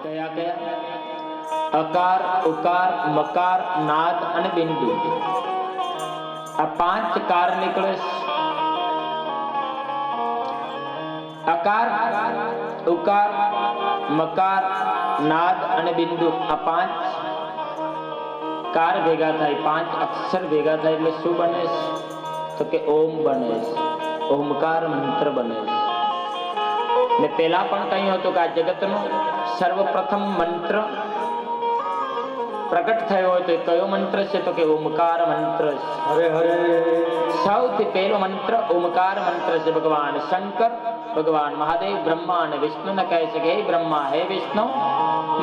કયા કયા? અકાર, ઉકાર, મકાર, નાદ અને બિંદુ. આ 5 કાર નીકળે. અકાર, ઉકાર, મકાર, નાદ અને બિંદુ. આ 5 કાર ભેગા થાય, 5 અક્ષર ભેગા થાય એટલે શું બને? તો કે ઓમ બને. ઓમકાર મંત્ર બને. ને પેલા પણ કહ્યું હતું કે આ જગતનો સર્વપ્રથમ મંત્ર પ્રગટ થયો હોય તો એ કયો મંત્ર છે? તો કે ઓમકાર મંત્ર છે. હરે હરે. સૌથી પહેલો મંત્ર ઓમકાર મંત્ર છે. ભગવાન શંકર, ભગવાન મહાદેવ બ્રહ્મા અને વિષ્ણુને કહે છે કે હે બ્રહ્મા, હે વિષ્ણુ,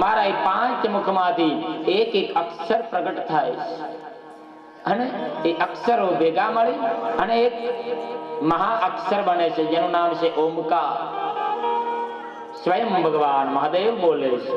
મારા એ 5 મુખમાંથી એક એક અક્ષર પ્રગટ થાય અને એ અક્ષરો ભેગા મળી અને એક મહા અક્ષર બને છે જેનું નામ છે ઓમકાર. સ્વયં ભગવાન મહાદેવ બોલે છે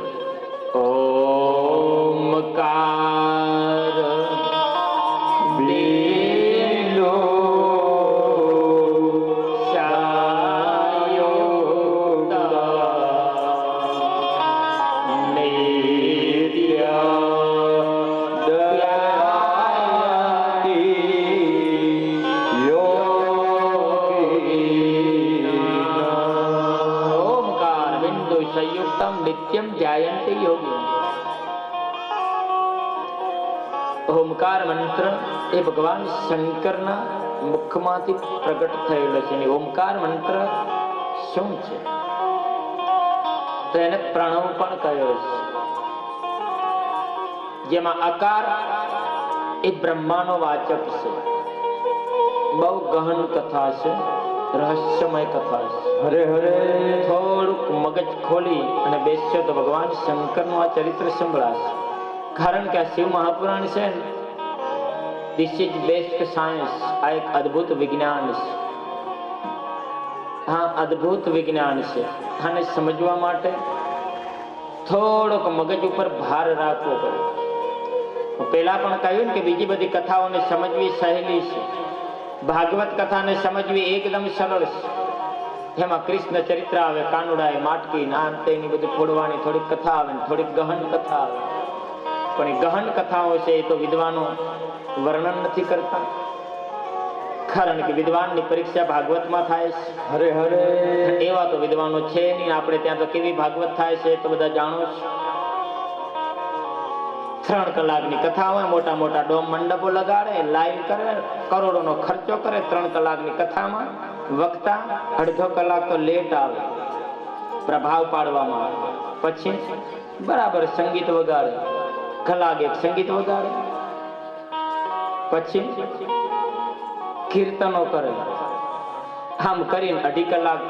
ઓમકાર બિંદુ નિત્યમ ધ્યાયન્તે યોગી. ઓમકાર મંત્ર એ ભગવાન શંકરના મુખમાંથી પ્રગટ થયેલો છે. ઓમકાર મંત્ર શું છે? તો એને પ્રણવ પણ કહ્યો છે. જેમાં અકાર એ બ્રહ્માનો વાચક છે. બહુ ગહન કથા છે, રહસ્યમય કથા છે. હરે હરે. થોડુંક મગજ ખોલી અને બેસ્યો તો ભગવાન શંકરનું આ ચરિત્ર સંભળાશે. કારણ કે આ શિવ મહાપુરાણ છે ને, ધીસ ઇઝ બેસ્ટ સાયન્સ. આ એક અદ્ભુત વિજ્ઞાન છે. હા, અદ્ભુત વિજ્ઞાન છે. આને સમજવા માટે થોડોક મગજ ઉપર ભાર રાખવો પડે. પેલા પણ કહ્યું ને કે બીજી બધી કથાઓને સમજવી સહેલી છે, ભાગવત કથાને સમજવી એકદમ સરળ છે. એમાં કૃષ્ણ ચરિત્ર આવે, કાનુડાએ માટકી નાન તેની બધી ફોડવાની થોડીક કથા આવે, થોડીક ગહન કથા આવે. પણ એ ગહન કથાઓ છે એ તો વિદ્વાનો વર્ણન નથી કરતા. કારણ કે વિદ્વાનની પરીક્ષા ભાગવતમાં થાય છે. હરે હરે. એવા તો વિદ્વાનો છે નહીં. આપણે ત્યાં તો કેવી ભાગવત થાય છે તો બધા જાણો છો. 3 કલાકની કથા હોય, મોટા મોટા ડોમ મંડપો લગાડે, લાઈવ કરે, કરોડોનો ખર્ચો કરે. 3 કલાકની કથામાં વક્તા અડધો કલાક તો લેટ આવે પ્રભાવ પાડવામાં આવે. પછી બરાબર સંગીત વગાડે, કલાક એક સંગીત વગાડે, પછી કીર્તનો કરે. આમ કરીને 2.5 કલાક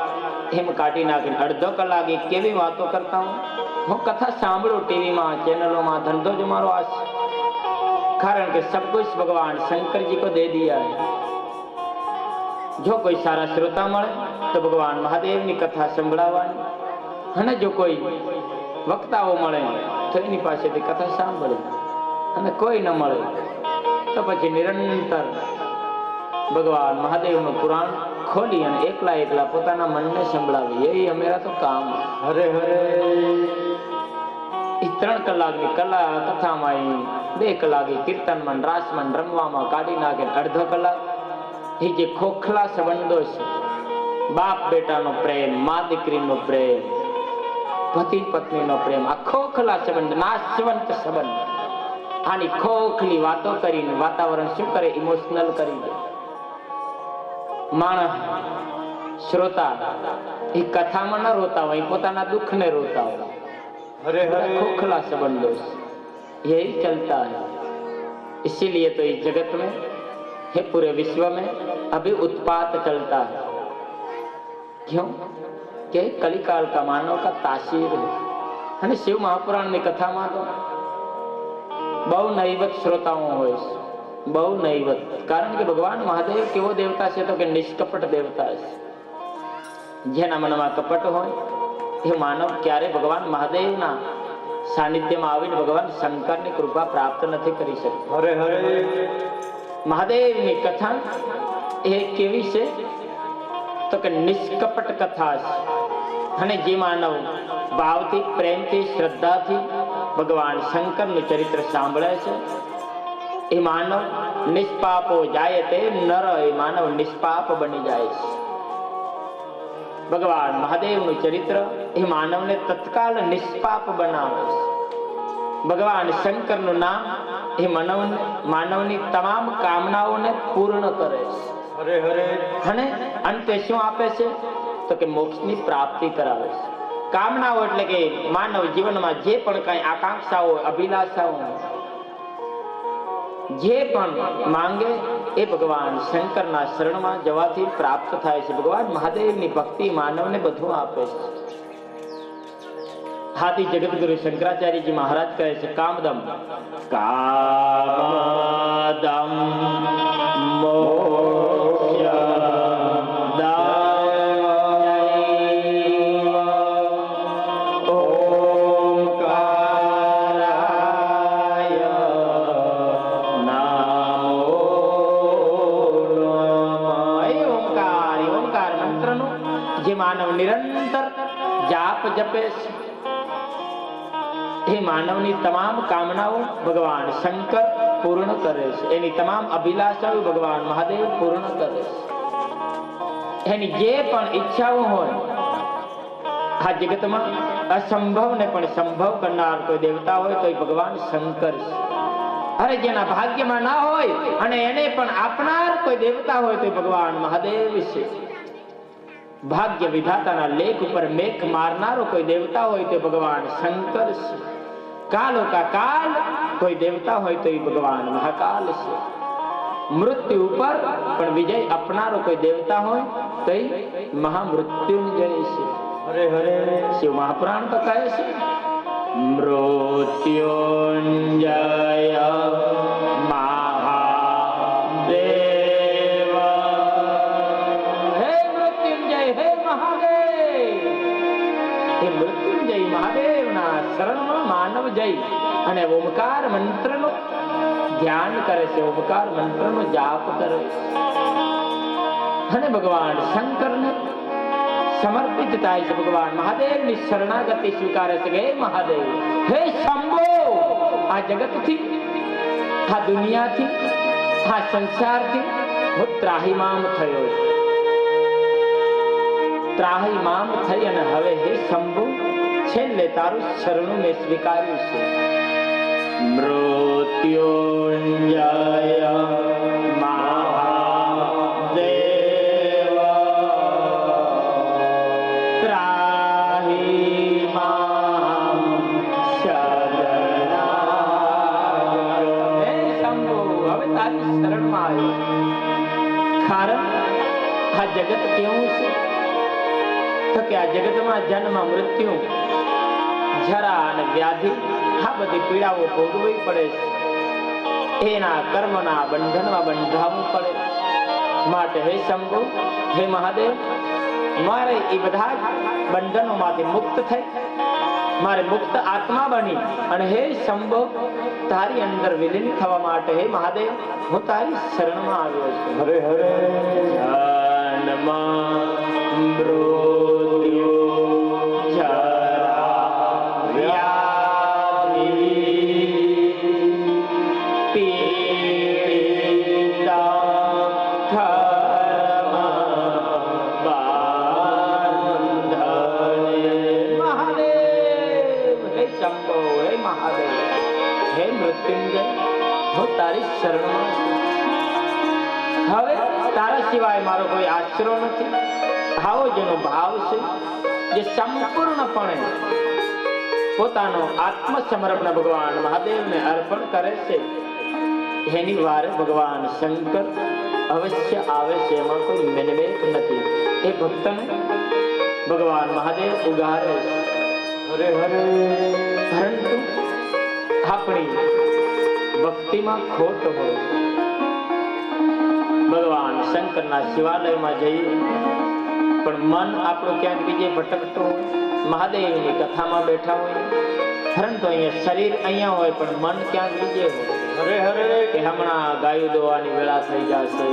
એમ કાઢી નાખીને અડધો કલાક એક કેવી વાતો કરતા હું કથા સાંભળું ટીવીમાં, ચેનલોમાં. ધંધો જ મારો આ છે. કારણ કે सब कुछ भगवान शंकर जी को दे दिया है. જો કોઈ સારા શ્રોતા મળે તો ભગવાન મહાદેવની કથા સંભળાવવાની, અને જો કોઈ વક્તાઓ મળે તો એની પાસેથી કથા સાંભળે, અને કોઈ ન મળે તો પછી નિરંતર ભગવાન મહાદેવનું પુરાણ ખોલી અને એકલા પોતાના મનને સંભળાવી. એ અમારા તો કામ. હરે હરે. એ 3 કલાકની કથામાં 2 કલાક કીર્તનમાં રાસમાં રમવામાં કાઢી નાખે. અડધો કલાક એ જે ખોખલા સંબંધો છે, બાપ બેટાનો પ્રેમ, મા દીકરીનો પ્રેમ, પતિ પત્નીનો પ્રેમ, આ ખોખલા સંબંધ, નાશવંત સંબંધ, આની ખોખલી વાતો કરીને વાતાવરણ શું કરે? ઇમોશનલ કરી દે. માણસ શ્રોતા એ કથામાં ન રોતા હોય, પોતાના દુઃખને રોતા હોય. हरे हरे. खोखला संबंधों यही चलता है. इसीलिए तो इस जगत में है, पूरे विश्व में अभी उत्पात चलता है. क्यों? कि कलिकाल का मानव का तासीर है. અને શિવ મહાપુરાણની કથામાં તો બહુ નૈવત શ્રોતાઓ હોય છે, બહુ નૈવત. કારણ કે ભગવાન મહાદેવ કેવો દેવતા છે? તો કે નિષ્કપટ દેવતા છે. જેના મનમાં કપટ હોય એ માનવ ક્યારે ભગવાન મહાદેવના સાનિધ્યમાં આવીને ભગવાન શંકરની કૃપા પ્રાપ્ત નથી કરી શકતો. હરે હરે. મહાદેવની કથા એ કેવી છે? તો કે નિષ્કપટ કથા છે. અને જે માનવ ભાવથી, પ્રેમથી, શ્રદ્ધાથી ભગવાન શંકરનું ચરિત્ર સાંભળે છે એ માનવ નિષ્પાપો જાય તે નર, એ માનવ નિષ્પાપ બની જાય છે. ભગવાન મહાદેવનું ચરિત્ર એ માનવને તત્કાલ નિષ્પાપ બનાવે છે. ભગવાન શંકરનું નામ એ માનવની તમામ કામનાઓને પૂર્ણ કરે છે. હરે હરે. અને અંતે શું આપે છે તો કે મોક્ષની પ્રાપ્તિ કરાવે છે. કામનાઓ એટલે કે માનવ જીવનમાં જે પણ કઈ આકાંક્ષાઓ, અભિલાષાઓ, જે પણ માંગે એ ભગવાન શંકરના શરણમાં જવાથી પ્રાપ્ત થાય છે. ભગવાન મહાદેવની ભક્તિ માનવને બધું આપે છે. હાથી જગતગુરુ શંકરાચાર્યજી મહારાજ કહે છે, કામદમ કામદમ માનવ નિરંતર જાપ જપે છે એ માનવની તમામ કામનાઓ ભગવાન શંકર પૂર્ણ કરે છે. એની તમામ અભિલાષાઓ ભગવાન મહાદેવ પૂર્ણ કરે છે. એની જે પણ ઈચ્છાઓ હોય આ જગતમાં અસંભવને પણ સંભવ કરનાર કોઈ દેવતા હોય તો એ ભગવાન શંકર છે. અરે જેના ભાગ્યમાં ના હોય અને એને પણ આપનાર કોઈ દેવતા હોય તો ભગવાન મહાદેવ છે. ભાગ્ય વિધાતાના લેખ ઉપર મેઘ મારનારો કોઈ દેવતા હોય તો ભગવાન શંકર છે. કાલો કા કાલ કોઈ દેવતા હોય તો ભગવાન મહાકાલ છે. મૃત્યુ ઉપર પણ વિજય આપનારો કોઈ દેવતા હોય તો મહામૃત્યુંજય છે. હરે હરે. શિવ મહાપુરાણ તો કહે છે, મૃત્યુંજય માનવ જય અને ઓમકાર મંત્રનું ધ્યાન કરે છે, ઓમકાર મંત્રનો જાપ કરે છે અને ભગવાન શંકરને સમર્પિત થાય છે. ભગવાન મહાદેવની શરણાગતિ સ્વીકારે છે. હે મહાદેવ, હે શંભો, આ જગતથી, આ દુનિયાથી, આ સંસારથી હું ત્રાહિમામ થયો છું. ત્રાહિમામ થઈ અને હવે હે શંભો છેલ્લે તારું શરણું મેં સ્વીકાર્યું છે. મૃત્યુંજય મહાદેવ ત્રાહિમામ શરણાગત. હે શંભો, હવે તારી શરણમાં આવ્યો. કારણ આ જગત કેવું છે તો કે આ જગતમાં જન્મ, મૃત્યુ, જરા અને વ્યાધિ આ બધી પીડાઓ ભોગવવી પડે છે. એના કર્મના બંધનમાં બંધાવવું પડે. માટે હે શંભુ, હે મહાદેવ, મારે એ બધા બંધનોમાંથી મુક્ત થઈ મારે મુક્ત આત્મા બની અને હે શંભુ તારી અંદર વિલીન થવા માટે હે મહાદેવ હું તારી શરણમાં આવ્યો છું. હરે હરે. હવે તારા સિવાય મારો કોઈ આશરો નથી. આવો જેનો ભાવ છે, જે સંપૂર્ણપણે પોતાનો આત્મસમર્પણ ભગવાન મહાદેવને અર્પણ કરે છે, એની વારે ભગવાન શંકર અવશ્ય આવે છે. એમાં કોઈ મેનવેક નથી. એ ભક્તને ભગવાન મહાદેવ ઉગારે છે. હરે હરે. પરંતુ આપણી ભક્તિમાં ખોટ હોય, ભગવાન શંકરના શિવાલયમાં જઈએ પણ મન આપણું ક્યાંક બીજે ભટકતો હોય, મહાદેવની કથામાં બેઠા હોય પરંતુ અહીંયા શરીર અહીંયા હોય પણ મન ક્યાંક બીજે હોય. હરે હરે. કે હમણાં ગાયું દોવાની વેળા થઈ જશે,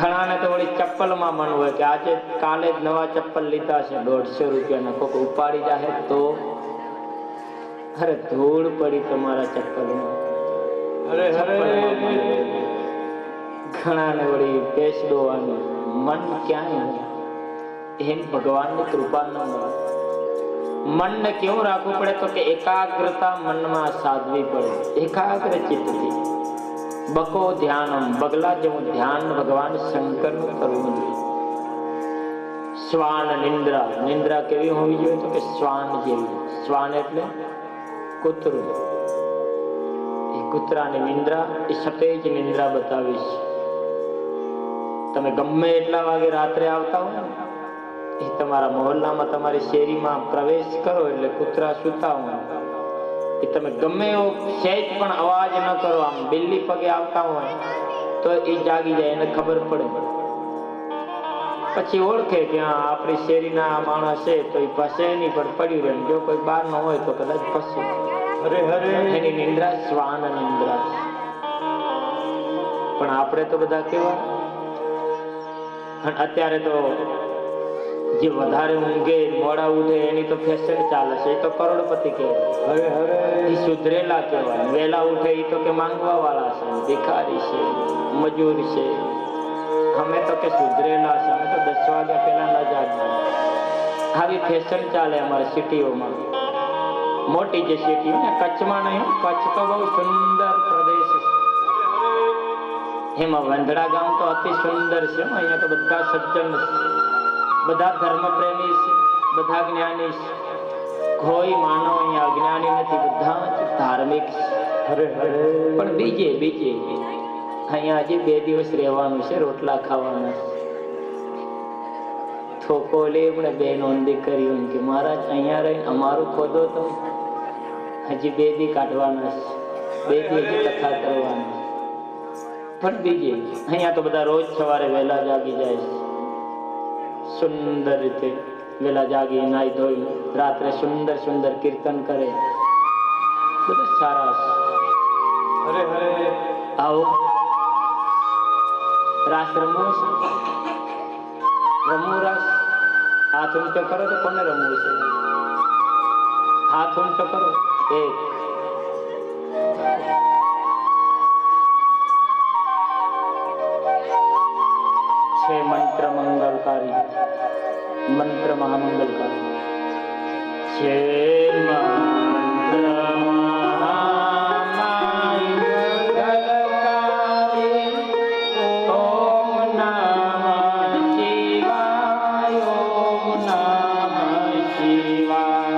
ઘણાને તો વળી ચપ્પલમાં મન હોય કે આજે કાલે જ નવા ચપ્પલ લીધા છે 150 રૂપિયાના, કોક ઉપાડી જાય તો અરે ધૂળ પડી તમારા ચપ્પલમાં. હરે હરે ઘણાને વળી બેસડોવાનું મન ક્યાંય હોય, એમ ભગવાનની કૃપા ન મળે. મનને કેવું રાખવું પડે તો કે એકાગ્રતા મનમાં સાધવી પડે, એકાગ્ર ચિત્તથી. બકો ધ્યાનમ, બગલા જેવું ધ્યાન ભગવાન શંકરનું કરવું જોઈએ. શ્વાન નિંદ્રા, નિંદ્રા કેવી હોવી જોઈએ તો કે શ્વાન જેવી. શ્વાન એટલે કૂતરું. એ કૂતરાની નિંદ્રા એ સતેજ નિંદ્રા બતાવીશ. તમે ગમે એટલા વાગે રાત્રે આવતા હોય ને, એ તમારા મહોલ્લામાં તમારી શેરીમાં પ્રવેશ કરો એટલે કૂતરા સૂતા હોય, એ તમે ગમે એવો સહેજ પણ અવાજ ન કરો, આમ બિલ્લી પગે આવતા હોય તો એ જાગી જાય, એને ખબર પડે. પછી ઓળખે કે હા આપણી શેરીના માણસ છે તો એ ફસે નહીં, પણ પડ્યું રહે. જો કોઈ બહાર ન હોય તો કદાચ ફસે. હરે હરે એની નિંદ્રા શ્વાન નિંદ્રા. પણ આપણે તો બધા કેવા, અત્યારે તો જે વધારે ઊંઘે મોડા ઉઠે એની તો ફેશન ચાલે છે, એ તો કરોડપતિ કહેવાય. હરે હરે એ સુધરેલા કહેવાય. વહેલા ઉઠે એ તો કે માંગવા વાળા છે, ભિખારી છે, મજૂર છે. અમે તો કે સુધરેલા છે, અમે તો 10 વાગ્યા પહેલા ન જાગતા. આવી ફેશન ચાલે અમારી સિટીઓમાં. મોટી જે સિટી ને, કચ્છમાં નહીં, કચ્છ તો બહુ સુંદર પ્રદેશ છે. એમાં વંધડા ગામ તો અતિ સુંદર છે. અહીંયા તો બધા સજ્જન છે, બધા ધર્મપ્રેમી છે, બધા જ્ઞાની છે. કોઈ માનવ અહીંયા અજ્ઞાની નથી, બધા જ ધાર્મિક છે. હરે હરે પણ બીજે અહીંયા હજી 2 દિવસ રહેવાનું છે, રોટલા ખાવાના છે. થોકો લે પણ 2 નોંધી કર્યું કે મહારાજ અહીંયા રહીને અમારું ખોદો તો હજી 2 દી કાઢવાના છે, 2 દી હજી કથા કરવાની. પણ બીજે અહીંયા તો બધા રોજ સવારે વહેલા જાગી જાય છે, સુંદર રીતે વહેલા જાગી નાઈ ધોઈ રાત્રે સુંદર સુંદર કીર્તન કરે. બધા સારા છે. હરે હરે આવો રાસ રમવો છે, રમવું રાસ. હાથ ઊંચો કરો તો કોને રમવું છે? હાથ ઊંચો કરો. એક છે મંત્ર મંગલકારી, મંત્ર મહામંગલકારી છે. મંત્ર મહામંગલકારી, ઓમ નમઃ શિવાય, ઓમ નમઃ શિવાય.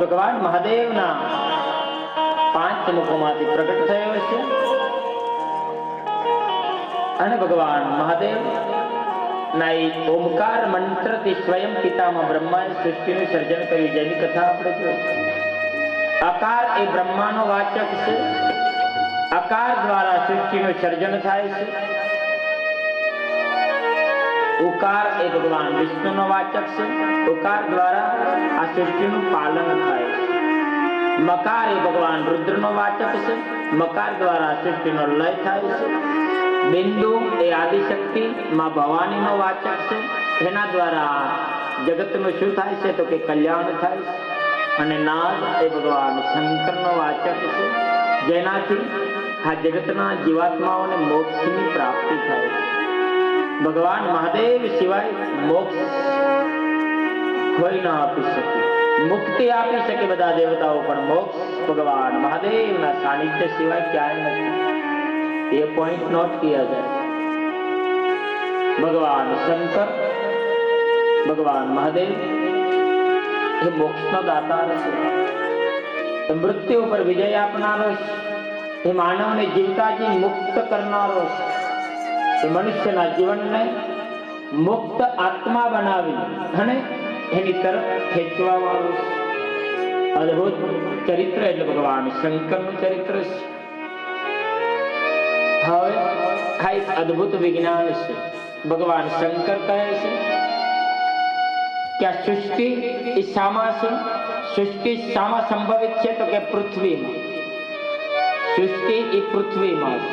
ભગવાન મહાદેવના 5 મુખોમાંથી પ્રગટ થયો છે અને ભગવાન મહાદેવ ના ઓમકાર મંત્રથી સ્વયં પિતામહ બ્રહ્માએ સૃષ્ટિનું સર્જન કર્યું, જેની કથા આપણે જોઈ. આકાર એ બ્રહ્માનો વાચક છે. આકાર દ્વારા સૃષ્ટિનું સર્જન થાય છે. ઉકાર એ ભગવાન વિષ્ણુનો વાચક છે. ઉકાર દ્વારા આ સૃષ્ટિનું પાલન થાય છે. મકાર એ ભગવાન રુદ્રનો વાચક છે. મકાર દ્વારા સૃષ્ટિનો લય થાય છે. બિંદુ એ આદિશક્તિ માં ભવાનીનો વાચક છે. એના દ્વારા જગતનું શું થાય છે તો કે કલ્યાણ થાય છે. અને નાદ એ ભગવાન શંકરનો વાચક છે, જેનાથી આ જગતના જીવાત્માઓને મોક્ષની પ્રાપ્તિ થાય છે. ભગવાન મહાદેવ સિવાય મોક્ષ કોઈ ના આપી શકે. મુક્તિ આપી શકે બધા દેવતાઓ, પણ મોક્ષ ભગવાન મહાદેવના સાનિધ્ય સિવાય ક્યાંય નથી. ये पॉइंट नोट किया जाए. भगवान शंकर, भगवान महादेव ये मोक्षનો દાતાર છે. મૃત્યુ પર વિજય આપનારો છે. એ માનવને જીવતાજી મુક્ત કરનારો છે. એ મનુષ્યના જીવનને મુક્ત આત્મા બનાવી અને એની તરફ ખેંચવા વાળો છે. અદ્ભુત ચરિત્ર એટલે ભગવાન શંકરનું ચરિત્ર છે. હવે આ એક અદ્ભુત વિજ્ઞાન છે. ભગવાન શંકર કહે છે કે આ સૃષ્ટિ એ શામાં છે? સૃષ્ટિ શામાં સંભવિત છે તો કે પૃથ્વીમાં. સૃષ્ટિ એ પૃથ્વીમાં છે.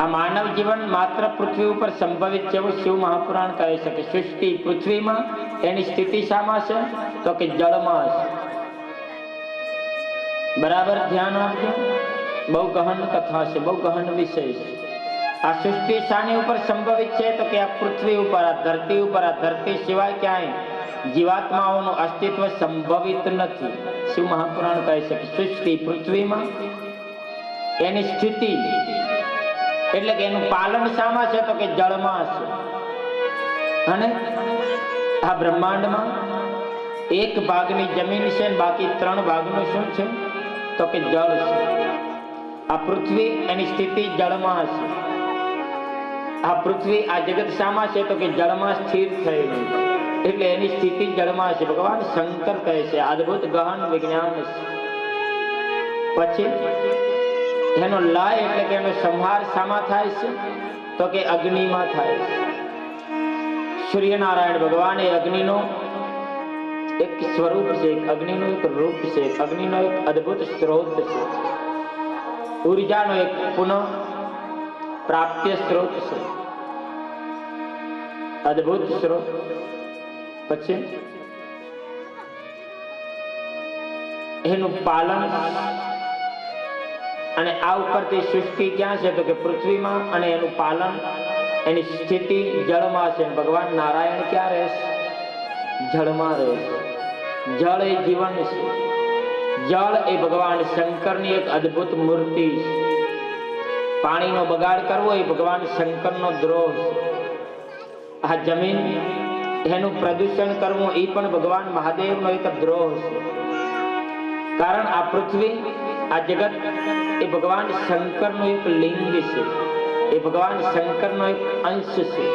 આ માનવ જીવન માત્ર પૃથ્વી ઉપર સંભવિત છે એવું શિવ મહાપુરાણ કહે છે કે સૃષ્ટિ પૃથ્વીમાં, એની સ્થિતિ શામાં છે તો કે જળમાં છે. બરાબર ધ્યાન આપજો. બહુ ગહન કથા છે, બહુ ગહન વિષય છે. આ સૃષ્ટિ શાની ઉપર સંભવિત છે તો કે આ પૃથ્વી ઉપર, આ ધરતી ઉપર. આ ધરતી સિવાય ક્યાંય જીવાત્માઓનું અસ્તિત્વ સંભવિત નથી. શિવ મહાપુરાણ કહે છે કે સૃષ્ટિ પૃથ્વીમાં, એની સ્થિતિ એટલે કે એનું પાલન શામાં છે તો કે જળમાં છે. અને આ બ્રહ્માંડમાં 1 ભાગની જમીન છે, બાકી 3 ભાગનું શું છે તો કે જળ છે. આ પૃથ્વી એની સ્થિતિ જળમાં છે. આ પૃથ્વી, આ જગત શામાં છે તો કે જળમાં સ્થિર થયેલું છે, એટલે એની સ્થિતિ જળમાં છે. ભગવાન શંકર કહે છે અદ્ભુત ગહન વિજ્ઞાન છે. પછી એનો લય એટલે કે એનો સંહાર શામાં થાય છે તો કે અગ્નિમાં થાય છે. સૂર્યનારાયણ ભગવાન એ અગ્નિનો એક સ્વરૂપ છે, અગ્નિનું એક રૂપ છે, અગ્નિનો એક અદ્ભુત સ્ત્રોત છે, ઉર્જાનો એક પુનઃ પ્રાપ્ય સ્ત્રોત છે, અદ્ભુત સ્ત્રોત. પછી એનું પાલન અને આ ઉપરથી સૃષ્ટિ ક્યાં છે તો કે પૃથ્વીમાં, અને એનું પાલન, એની સ્થિતિ જળમાં છે. ભગવાન નારાયણ ક્યાં રહે છે? જળમાં રહે છે. જળ એ જીવન છે. જળ એ ભગવાન શંકરની એક અદ્ભુત મૂર્તિ છે. પાણીનો બગાડ કરવો એ ભગવાન શંકરનો દ્રોહ છે. આ જમીન એનું પ્રદૂષણ કરવું એ પણ ભગવાન મહાદેવનો એક દ્રોહ છે. કારણ આ પૃથ્વી, આ જગત એ ભગવાન શંકરનું એક લિંગ છે. એ ભગવાન શંકરનો એક અંશ છે.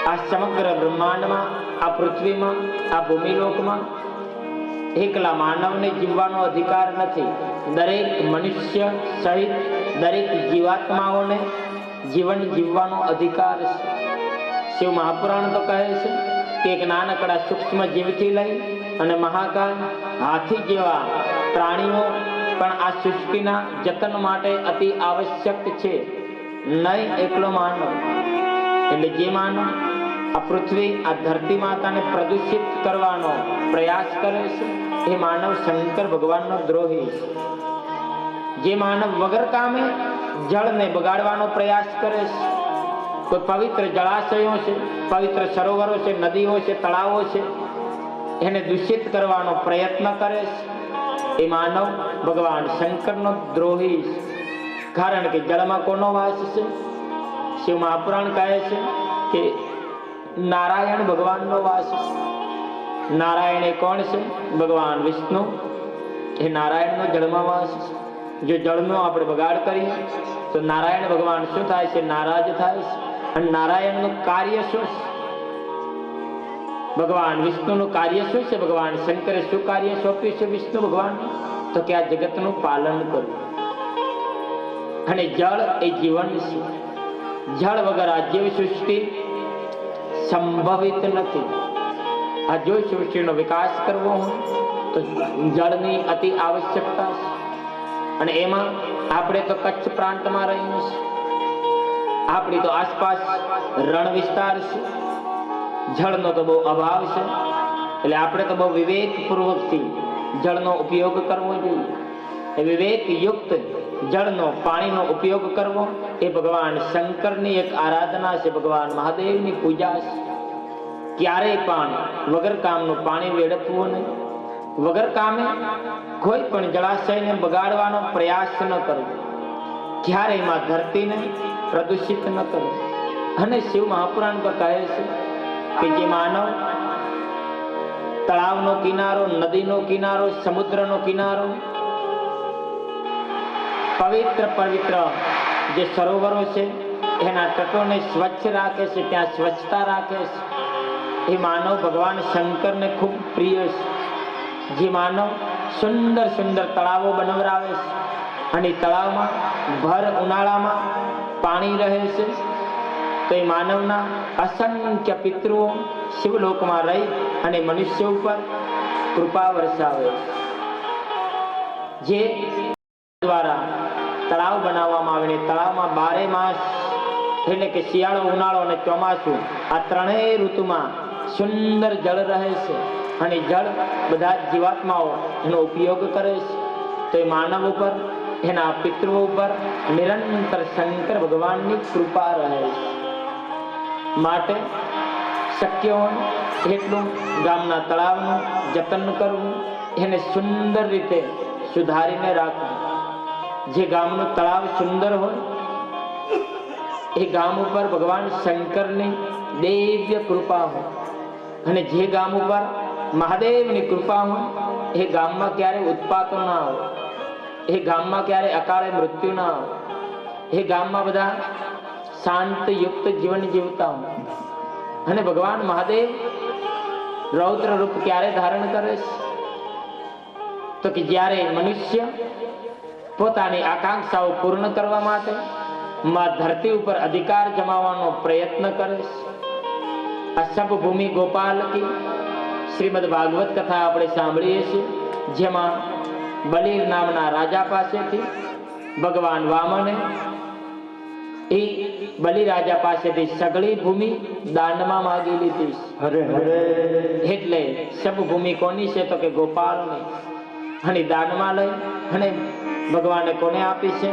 આ સમગ્ર બ્રહ્માંડમાં, આ પૃથ્વીમાં, આ ભૂમિલોકમાં એકલા માનવને જીવવાનો અધિકાર નથી. દરેક મનુષ્ય સહિત દરેક જીવાત્માઓને જીવન જીવવાનો અધિકાર છે. શિવ મહાપુરાણ તો કહે છે કે એક નાનકડા સૂક્ષ્મ જીવથી લઈ અને મહાકાય હાથી જેવા પ્રાણીઓ પણ આ સૃષ્ટિના જતન માટે અતિ આવશ્યક છે. નહીં એકલો માનવ. એટલે જે માનવ આ પૃથ્વી આ ધરતી માતાને પ્રદૂષિત કરવાનો પ્રયાસ કરે છે એ માનવ શંકર ભગવાનનો દ્રોહી છે. જે માનવ વગર કામે જળને બગાડવાનો પ્રયાસ કરે છે, કોઈ પવિત્ર જળાશયો છે, પવિત્ર સરોવરો છે, નદીઓ છે, તળાવો છે, એને દૂષિત કરવાનો પ્રયત્ન કરે છે એ માનવ ભગવાન શંકરનો દ્રોહી છે. કારણ કે જળમાં કોનો વાસ છે? શિવ મહાપુરાણ કહે છે કે નારાયણ ભગવાનનો વાસ છે. નારાયણ એ કોણ છે? ભગવાન વિષ્ણુ. એ નારાયણનો જળમાં વાસ છે. જો જળનો આપણે બગાડ કરીએ તો નારાયણ ભગવાન શું થાય છે? નારાજ થાય છે. અને નારાયણનું કાર્ય શું છે? ભગવાન વિષ્ણુનું કાર્ય શું છે? ભગવાન શંકરે શું કાર્ય સોંપ્યું છે વિષ્ણુ ભગવાન? તો કે આ જગતનું પાલન કરવું. અને જળ એ જીવન છે. જળ વગર આ જીવ સૃષ્ટિ સંભવિત નથી. આ જો સૃષ્ટિનો વિકાસ કરવો હોય તો જળની અતિ આવશ્યકતા છે. અને એમાં આપણે તો કચ્છ પ્રાંતમાં રહીએ છીએ. આપણી તો આસપાસ રણ વિસ્તાર છે. જળનો તો બહુ અભાવ છે. એટલે આપણે તો બહુ વિવેકપૂર્વકથી જળનો ઉપયોગ કરવો જોઈએ. એ વિવેકયુક્ત જળનો પાણીનો ઉપયોગ કરવો એ ભગવાન શંકરની એક આરાધના છે. ભગવાન મહાદેવની પૂજા છે. ક્યારેય પણ વગર કામનું પાણી વેડફવું નહીં. વગર કામે કોઈ પણ જળાશયને બગાડવાનો પ્રયાસ ન કરવો. ક્યારેય માં ધરતીને પ્રદૂષિત ન કરવું. અને શિવ મહાપુરાણ પર કહે છે કે જે માનવ તળાવનો કિનારો, નદીનો કિનારો, સમુદ્રનો કિનારો, પવિત્ર પવિત્ર જે સરોવરો છે એના તટોને સ્વચ્છ રાખે છે, ત્યાં સ્વચ્છતા રાખે છે, એ માનવ ભગવાન શંકરને ખૂબ પ્રિય છે. જે માનવ સુંદર સુંદર તળાવો બનાવરાવે છે અને તળાવમાં ભર ઉનાળામાં પાણી રહે છે તો એ માનવના અસંખ્ય પિતૃઓ શિવલોકમાં રહી અને મનુષ્ય ઉપર કૃપા વરસાવે. જે દ્વારા તળાવ બનાવવામાં આવે, તળાવમાં 12 માસ એટલે કે શિયાળો, ઉનાળો અને ચોમાસું આ ત્રણેય ઋતુમાં સુંદર જળ રહે છે અને જળ બધા જીવાત્માઓ એનો ઉપયોગ કરે છે. તો એ માનવ ઉપર, એના પિતૃઓ ઉપર નિરંતર શંકર ભગવાનની કૃપા રહે છે. માટે શક્ય હોય એટલું ગામના તળાવનું જતન કરવું, એને સુંદર રીતે સુધારીને રાખવું. જે ગામનું તળાવ સુંદર હોય એ ગામ ઉપર ભગવાન શંકરની દિવ્ય કૃપા હોય. અને જે ગામ ઉપર મહાદેવની કૃપા હોય એ ગામમાં ક્યારે ઉત્પાતો ના હોય, એ ગામમાં ક્યારે અકાળે મૃત્યુ ના હોય, એ ગામમાં બધા શાંત યુક્ત જીવન જીવતા હોય. અને ભગવાન મહાદેવ રૌદ્ર રૂપ ક્યારે ધારણ કરે છે? તો કે જ્યારે મનુષ્ય પોતાની આકાંક્ષાઓ પૂર્ણ કરવા માટે માં ધરતી ઉપર અધિકાર જમાવવાનો પ્રયત્ન કરે છે. આ સબ ભૂમિ ગોપાલ કી શ્રીમદ ભાગવત કથા આપણે સાંભળીએ છીએ, જેમાં બલિર નામના રાજા પાસેથી ભગવાન વામને એ બલિરાજા પાસેથી સગળી ભૂમિ દાનમાં માગી લીધી. હરે હરે. એટલે સબ ભૂમિ કોની છે? તો કે ગોપાલની. અને દાનમાં લઈ અને ભગવાને કોને આપી છે?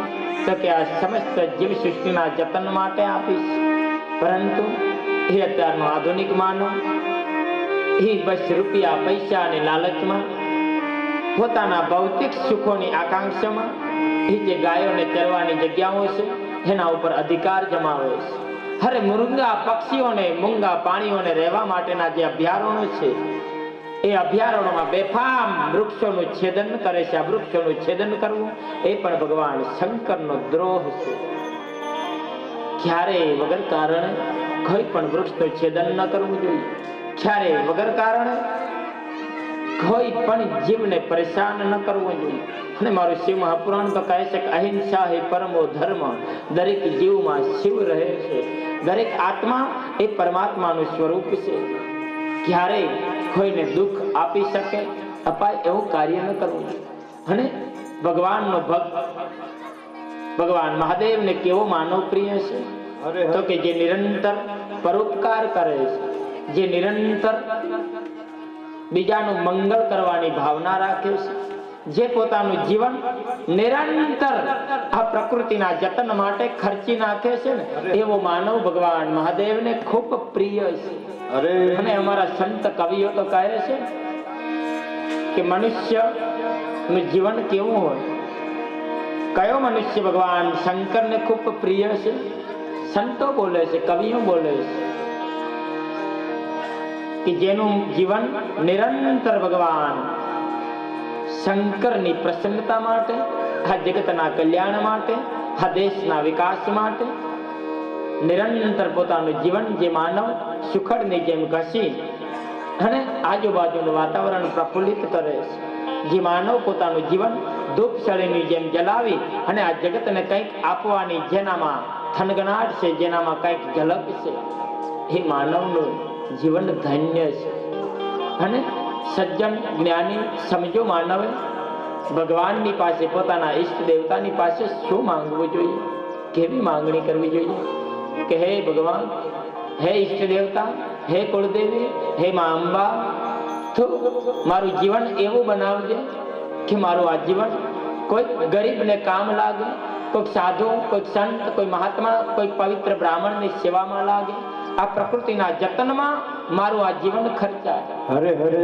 તો કે આ સમસ્ત જીવ સૃષ્ટિના જતન માટે આપી છે. પરંતુ એ અત્યારનો આધુનિક માનવ એ બસ રૂપિયા પૈસા અને લાલચમાં, પોતાના ભૌતિક સુખોની આકાંક્ષામાં એ જે ગાયોને ચરવાની જગ્યાઓ છે એના ઉપર અધિકાર જમાવે છે. અરે મુંગા પક્ષીઓને, મૂંગા પ્રાણીઓને રહેવા માટેના જે અભયારણ્યો છે એ અભયારણ્યોમાં બેફામ વૃક્ષોનું છેદન કરે છે. આ વૃક્ષોનું છેદન કરવું એ પણ ભગવાન શંકરનો દ્રોહ છે. ક્યારેય વગર કારણે કોઈ પણ વૃક્ષનું છેદન ન કરવું જોઈએ. ક્યારેય વગર કારણે કોઈ પણ જીવને પરેશાન ન કરવો જોઈએ. અને મારું શિવ મહાપુરાણ તો કહે છે કે અહિંસા હે પરમો ધર્મ. દરેક જીવમાં શિવ રહે છે. દરેક આત્મા એ પરમાત્માનું સ્વરૂપ છે. ક્યારેય કોઈને દુઃખ આપી શકે, અપાય એવું કાર્ય ન કરવું. અને ભગવાનનો ભક્ત ભગવાન મહાદેવને કેવો માનવ પ્રિય છે? તો કે જે નિરંતર પરોપકાર કરે છે, જે નિરંતર બીજાનું મંગળ કરવાની ભાવના રાખે છે, જે પોતાનું જીવન નિરંતર આ પ્રકૃતિના જતન માટે ખર્ચી નાખે છે ને, એવો માનવ ભગવાન મહાદેવને ખૂબ પ્રિય છે. અને અમારા સંત કવિઓ તો કહે છે કે મનુષ્ય નું જીવન કેવું હોય. કયો મનુષ્ય ભગવાન શંકરને ખૂબ પ્રિય છે? સંતો બોલે છે, કવિઓ બોલે છે કે જેનું જીવન નિરંતર ભગવાન શંકરની પ્રસન્નતા માટે, આ જગતના કલ્યાણ માટે, આ દેશના વિકાસ માટે નિરંતર પોતાનું જીવન જે માનવ સુખડની જેમ ઘસી અને આજુબાજુનું વાતાવરણ પ્રફુલ્લિત કરે છે, જે માનવ પોતાનું જીવન ધૂપસળીની જેમ જલાવી અને આ જગતને કંઈક આપવાની જેનામાં થનગનાટ છે, જેનામાં કંઈક ઝલક છે, એ માનવનું જીવન ધન્ય છે. અને સજ્જન જ્ઞાની સમજો માનવે ભગવાનની પાસે, પોતાના ઈષ્ટ દેવતાની પાસે શું માંગવું જોઈએ, કેવી માંગણી કરવી જોઈએ કે હે ભગવાન, હે ઈષ્ટ દેવતા, હે કુળદેવી, હે મા અંબા, તો મારું જીવન એવું બનાવજે કે મારું આ જીવન કોઈ ગરીબને કામ લાગે, કોઈ સાધુ, કોઈ સંત, કોઈ મહાત્મા, કોઈ પવિત્ર બ્રાહ્મણની સેવામાં લાગે. આ પ્રકૃતિના જતનમાં મારું આ જીવન ખર્ચાય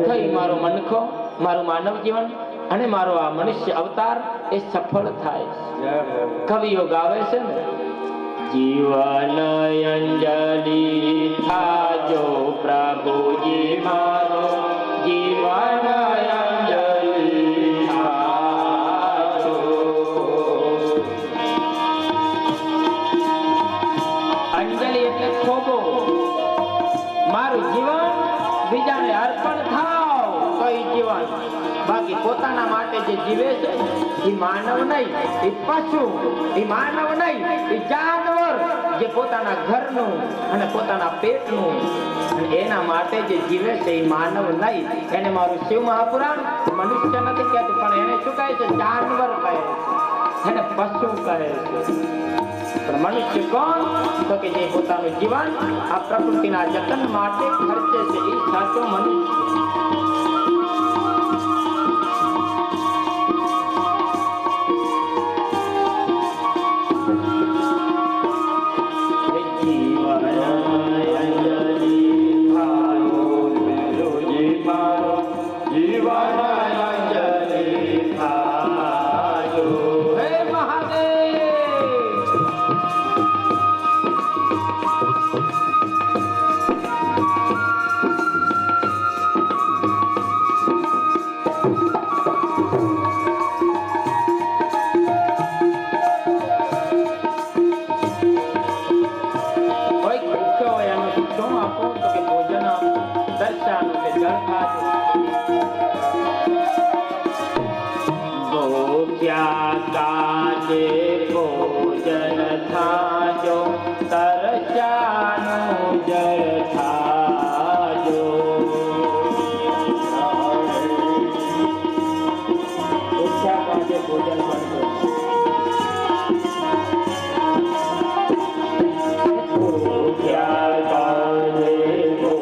થઈ મારો મનખો, મારું માનવ જીવન અને મારો આ મનુષ્ય અવતાર એ સફળ થાય. કવિઓ ગાવે છે ને, જીવન અંજલિ થાજો પ્રભુજી મારો, જીવન અંજલિ થાજો. અંજલિ એટલે થોભો. મારું જીવન બીજાને અર્પણ થાવ તો એ જીવન. બાકી પોતાના માટે જે જીવે છે એ માનવ નહીં, એ પશુ, એ માનવ નહીં, એ જાનવર જે પોતાના ઘરનું અને પોતાના પેટનું અને એના માટે જે જીવે છે એ માનવ નહીં. એને મારું શિવ મહાપુરાણ મનુષ્ય નથી કહેતું, પણ એને શું કહે છે? જાનવર કહે છે, એને પશુ કહે છે. પણ મનુષ્ય કોણ? તો કે જે પોતાનું જીવન આ પ્રકૃતિના જતન માટે ખર્ચે છે, એ સાચો મનુષ્ય.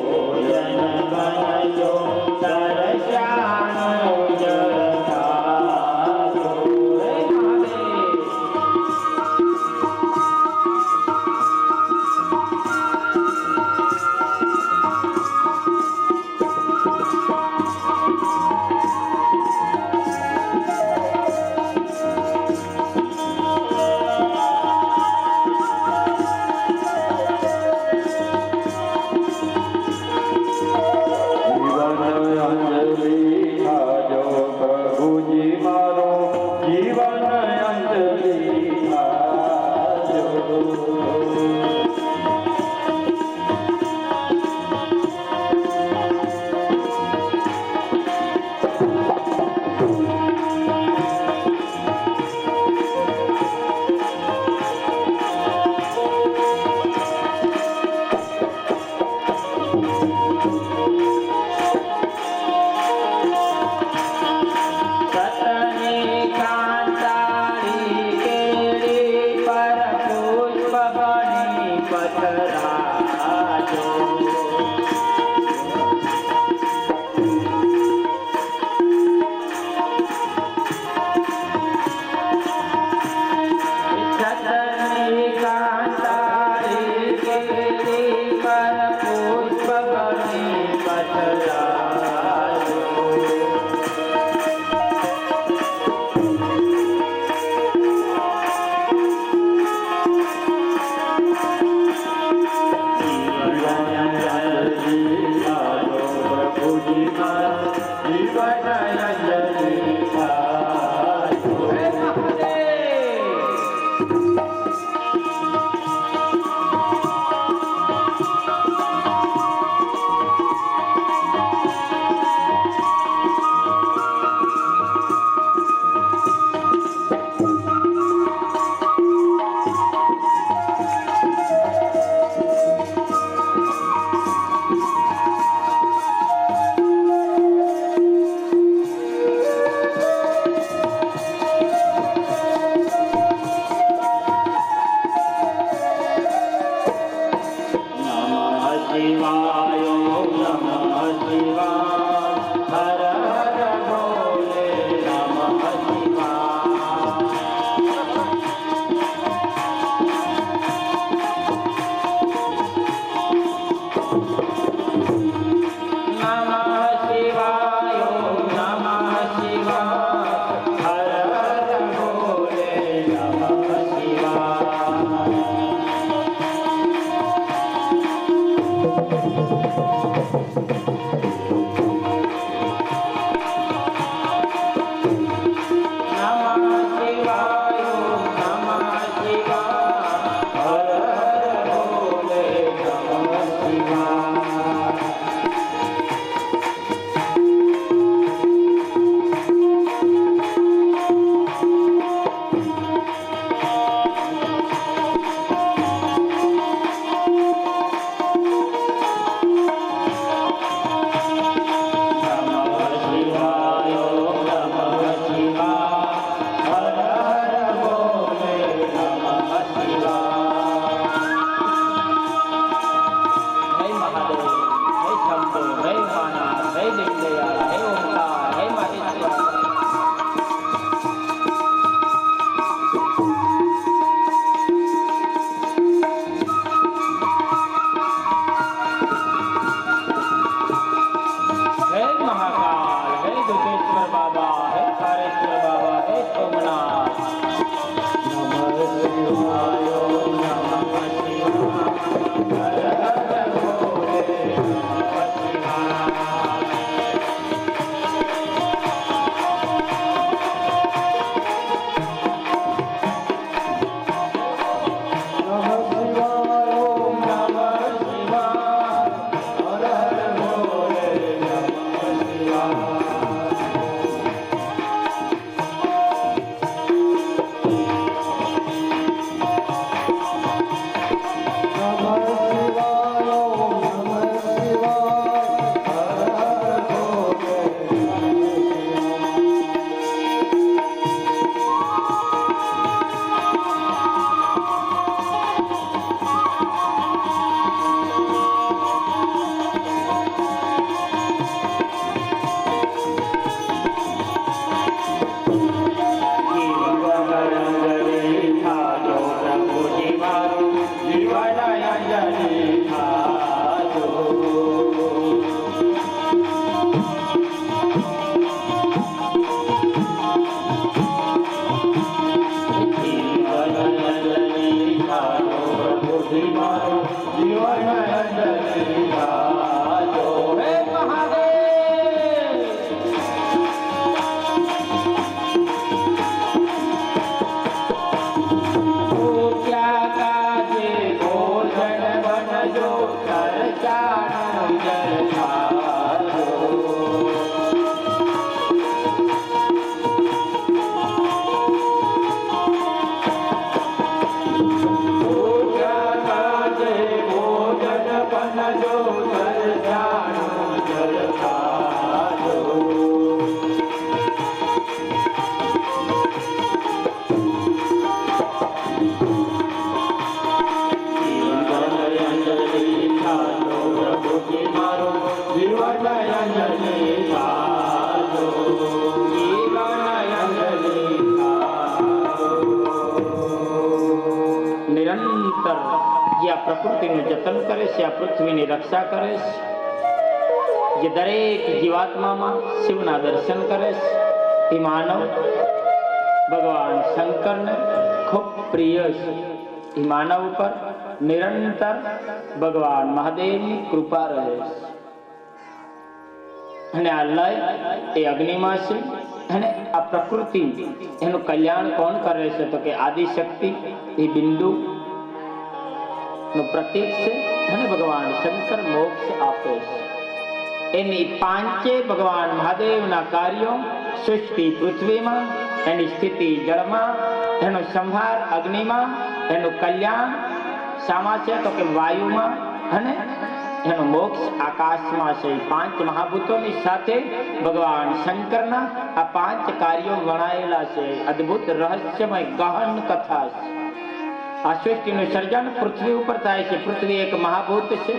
ભોજન બનાજો પ્રકૃતિનું જતન કરે છે, આ પૃથ્વીની રક્ષા કરે છે. જે દરેક જીવાત્મામાં શિવના દર્શન કરે છે એ માનવ ભગવાન શંકરને ખૂબ પ્રિય છે. એ માનવ ઉપર નિરંતર ભગવાન મહાદેવની કૃપા રહે છે. અને આ લય એ અગ્નિમાં છે અને આ પ્રકૃતિ એનું કલ્યાણ કોણ કરે છે તો કે આદિશક્તિ એ બિંદુ નું પ્રતીક છે અને ભગવાન શંકર મોક્ષ આપે છે. એની પાંચે ભગવાન મહાદેવના કાર્યો સૃષ્ટિ પૃથ્વીમાં, એની સ્થિતિ જળમાં, એનો સંહાર અગ્નિમાં, એનું કલ્યાણ શામાં છે તો કે વાયુમાં અને એનો મોક્ષ આકાશમાં છે. પાંચ મહાભૂતોની સાથે ભગવાન શંકરના આ પાંચ કાર્યો વણાયેલા છે. અદ્ભુત રહસ્યમય ગહન કથા છે. આ સૃષ્ટિનું સર્જન પૃથ્વી ઉપર થાય છે. પૃથ્વી એક મહાભૂત છે.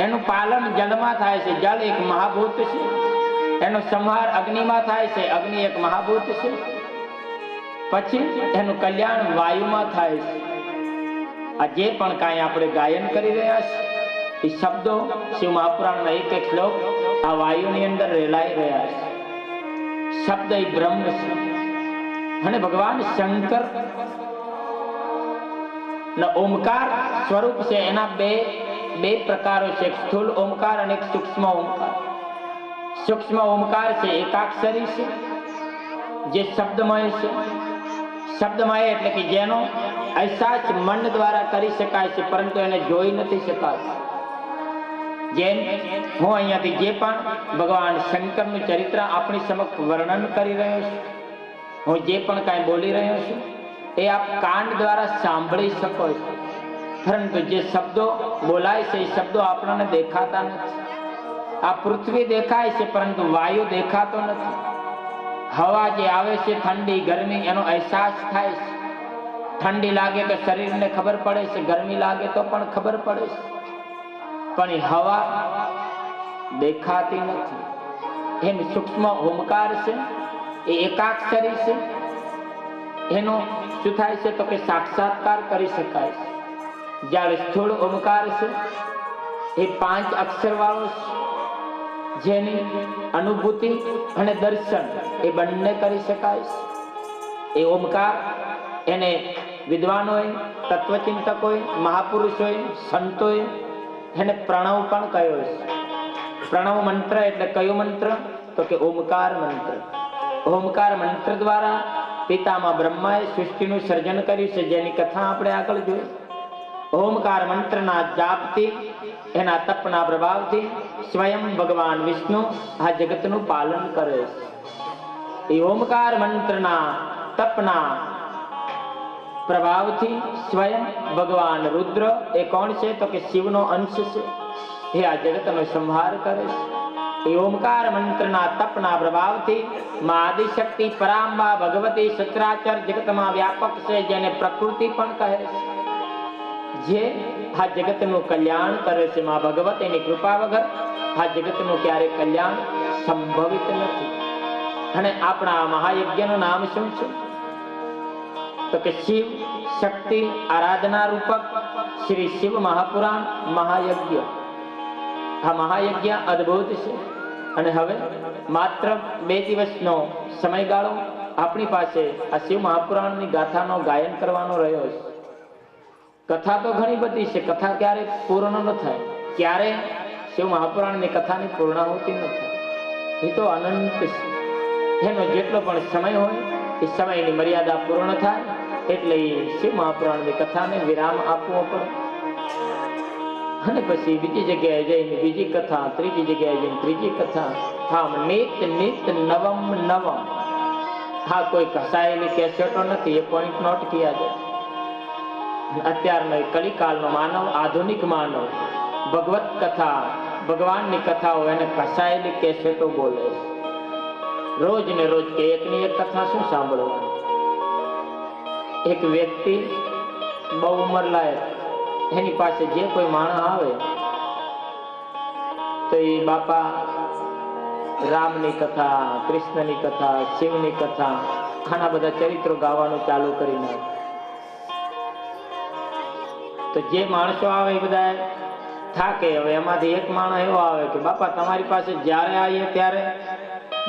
એનું પાલન જળમાં થાય છે. જળ એક મહાભૂત છે. એનો સંહાર અગ્નિમાં થાય છે. અગ્નિ એક મહાભૂત છે. પછી એનું કલ્યાણ વાયુમાં થાય છે. આ જે પણ કાંઈ આપણે ગાયન કરી રહ્યા છે એ શબ્દો શિવ મહાપુરાણના એક એક શ્લોક આ વાયુની અંદર રેલાઈ રહ્યા છે. શબ્દ એ બ્રહ્મ છે અને ભગવાન શંકર ઓમકાર સ્વરૂપ છે. એના બે પ્રકારો છે, એક સ્થૂળ ઓમકાર અને એક સૂક્ષ્મ ઓમકાર. સૂક્ષ્મ ઓમકાર છે એકાક્ષરી છે, જે શબ્દમય છે. શબ્દમય એટલે કે જેનો અહેસાસ મન દ્વારા કરી શકાય છે પરંતુ એને જોઈ નથી શકાતું. જેમ હું અહીંયાથી જે પણ ભગવાન શંકરનું ચરિત્ર આપણી સમક્ષ વર્ણન કરી રહ્યો છું, હું જે પણ કાંઈ બોલી રહ્યો છું એ આપ કાન દ્વારા સાંભળી શકો છો, પરંતુ જે શબ્દો બોલાય છે એ શબ્દો આપણને દેખાતા નથી. આ પૃથ્વી દેખાય છે પરંતુ વાયુ દેખાતો નથી. હવા જે આવે છે ઠંડી ગરમી એનો અહેસાસ થાય છે. ઠંડી લાગે તો શરીરને ખબર પડે છે, ગરમી લાગે તો પણ ખબર પડે છે, પણ એ હવા દેખાતી નથી. એમ સૂક્ષ્મ ઓમકાર છે એ એકાક્ષરી છે. એનો શું થાય છે તો કે સાક્ષાત્કાર કરી શકાય છે. જ્યારે સ્થૂળ ઓમકાર છે એ 5 અક્ષર વાળો છે, જેની અનુભૂતિ અને દર્શન એ બંને કરી શકાય છે. એ ઓમકાર એને વિદ્વાનોએ, તત્વચિંતકોએ, મહાપુરુષોએ, સંતોએ એને પ્રણવ પણ કહ્યો છે. પ્રણવ મંત્ર એટલે કયો મંત્ર તો કે ઓમકાર મંત્ર. ઓમકાર મંત્ર દ્વારા પિતામહ બ્રહ્માએ સૃષ્ટિનું સર્જન કર્યું છે, જેની કથા આપણે આગળ જોઈ. ઓમકાર મંત્રના જાપથી, એના તપના પ્રભાવથી સ્વયં ભગવાન વિષ્ણુ આ જગતનું પાલન કરે છે. એ ઓમકાર મંત્રના તપના પ્રભાવથી સ્વયં ભગવાન રુદ્ર એ કોણ છે તો કે શિવનો અંશ છે. એ આ જગતનો સંહાર કરે છે. એ ઓમકાર મંત્રના તપના પ્રભાવથી મા આદિશક્તિ પરાંબા ભગવતી સચરાચર જગતમાં વ્યાપક છે, જેને પ્રકૃતિ પણ કહે છે, જે આ જગતનું કલ્યાણ કરે છે. મા ભગવતીની કૃપા વગર આ જગતનું ક્યારે કલ્યાણ સંભવિત નથી. અને આપણા મહાયજ્ઞનું નામ શું છે તો કે શિવ શક્તિ આરાધના રૂપક શ્રી શિવ મહાપુરાણ મહાયજ્ઞ. આ મહાયજ્ઞ અદ્ભુત છે. અને હવે માત્ર 2 દિવસનો સમયગાળો આપણી પાસે આ શિવ મહાપુરાણની ગાથાનો ગાયન કરવાનો રહ્યો છે. કથા તો ઘણી બધી છે, કથા ક્યારે પૂર્ણ ન થાય, ક્યારે શિવ મહાપુરાણની કથાની પૂર્ણાહુતિ ન થાય. એ તો અનંત છે. એનો જેટલો પણ સમય હોય એ સમયની મર્યાદા પૂર્ણ થાય એટલે શિવ મહાપુરાણની કથાને વિરામ આપવો પડે. અને પછી બીજી જગ્યાએ જઈને બીજી કથા, ત્રીજી જગ્યાએ જઈને ત્રીજી કથા. આમ નિત નિત નવમ નવમ. હા, કોઈ ઘસાયેલી કેસેટો નથી, એ પોઈન્ટ નોટ કિયા જાય. અત્યારનો કલિકાલનો માનવ, આધુનિક માનવ ભગવત કથા, ભગવાનની કથાઓ એને ઘસાયેલી કેસેટો બોલે છે. રોજ ને રોજ કે એકની એક કથા શું સાંભળવાની. એક વ્યક્તિ બહુ ઉંમર લાયક, એની પાસે જે કોઈ માણસ આવે તો એ બાપા રામની કથા, કૃષ્ણની કથા, શિવની કથા, ઘણા બધા ચરિત્રો ગાવાનું ચાલુ કરી નાખે. તો જે માણસો આવે એ બધા થાકે. હવે એમાંથી એક માણસ એવો આવે કે બાપા તમારી પાસે જ્યારે આવીએ ત્યારે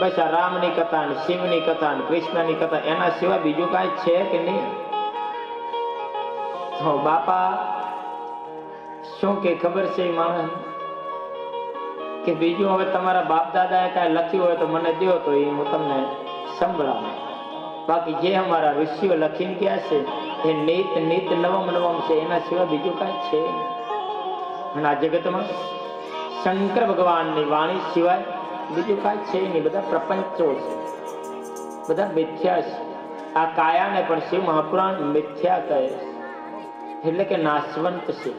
બસ આ રામની કથા ને શિવની કથા ને કૃષ્ણની કથા, એના સિવાય બીજું કાંઈ છે કે નહીં? તો બાપા શું કે ખબર છે એ માણસ કે બીજું હવે તમારા બાપ દાદાએ કાંઈ લખ્યું હોય તો મને દો, તો એ હું તમને સંભળાવું. બાકી જે અમારા ઋષિઓ લખીને ગયા છે એ નીત નીત નવમ નવમ છે, એના સિવાય બીજું કાંઈ છે નહીં. અને આ જગતમાં શંકર ભગવાનની વાણી સિવાય બીજું કાંઈ છે નહીં. બધા પ્રપંચો છે, બધા મિથ્યા છે. આ કાયાને પણ શિવ મહાપુરાણ મિથ્યા કહે છે, એટલે કે નાશવંત છે.